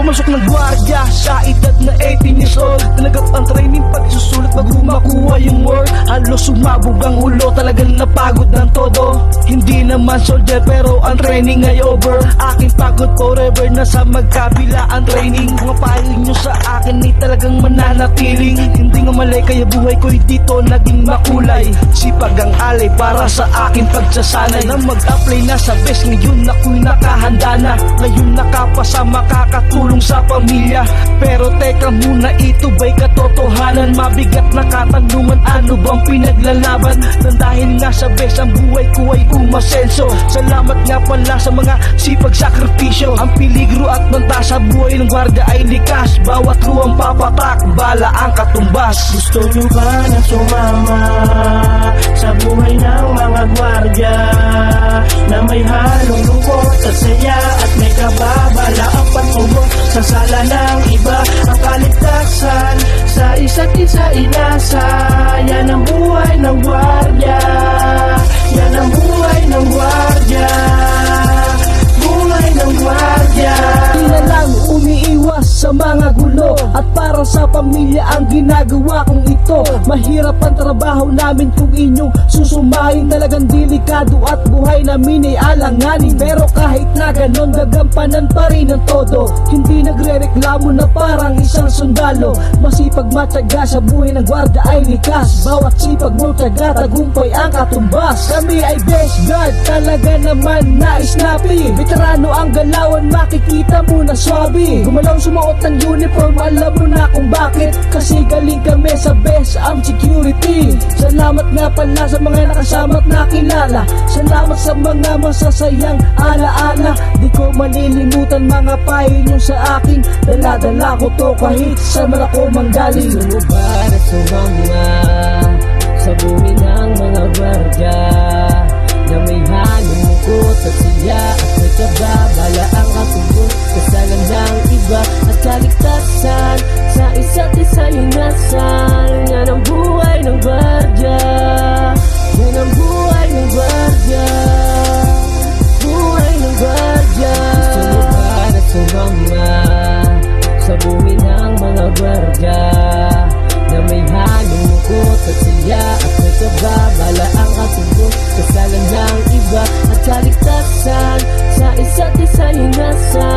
Pumasok ng gwardiya sa edad na 18 years old. Tanggap ang training pagsusulat bago makuha yung word. Halos sumabog ang ulo, talagang napagod ng todo. Hindi naman soldier pero ang training ay over. Aking pagod forever, nasa magkabila ang training. Mga payo nyo sa akin ay talagang mananatiling. Hindi nga mali kaya buhay ko'y dito naging makulay. Sipag ang alay para sa akin pagsasanay. Na mag-apply na sa best, ngayon ako'y nakahanda na. Ngayon nakapasa, makakatulong sa pamilya. Pero teka muna, ito ba'y katotohanan? Mabigat na katanungan, ano bang pinaglalaban? Nang dahil nga sa best, ang buhay ko ay umasenso. Salamat nga pala sa mga sipag sakripisyo. Ang peligro at banta sa buhay ng gwardiya ay likas. Bawat ruang papatak, bala ang katumbas. Gusto nyo ba na sumama sa buhay ng mga gwardiya na may halong lungkot at saya at may kababala ang patugon sa sala ng iba? Ang kaligtasan sa isa't isa inasa. Yan ang buhay ng gwardiya. Yan ang buhay ng gwardiya. Buhay ng gwardiya. Di na lang umiiwas sa mga gulo at para sa pamilya ang ginagawa kong ito. Mahirap ang trabaho namin kung inyong susumahin. Talagang delikado at buhay namin ay alanganin. Pero kahit na ganon, gagampanan pa rin ang todo. Hindi nagre-reklamo na parang isang sundalo. Masipag matyaga sa buhay ng gwardiya ay likas. Bawat sipag mo tyaga, tagumpay ang katumbas. Kami ay best guard, talaga naman na snappy. Veterano ang galawan, makikita mo na swabe. Gumalaw sumuot ng uniform, alam mo na kung bakit. Kasi galing kami sa best armed security. Salamat nga pala sa mga nakasama at nakilala. Salamat sa mga masasayang alaala. Di ko malilimutan mga payo nyo sa akin. Dala-dala ko to kahit sa malako manggaling. Gusto mo ba na sumama sa buhay ng mga gwardiya na may halong lungkot at saya at may kababala ang katugon kasalan ng iba at kaligtasan sa isa't isa inasal? Yan ang buhay ng gwardiya. Yan ang buhay ng gwardiya. Buhay ng gwardiya. Gusto mo ba na sumama sa buhay ng mga gwardiya na may halong lungkot at saya at may kababala ang katugon kasalan ng iba at kaligtasan sa isa't isa inasal?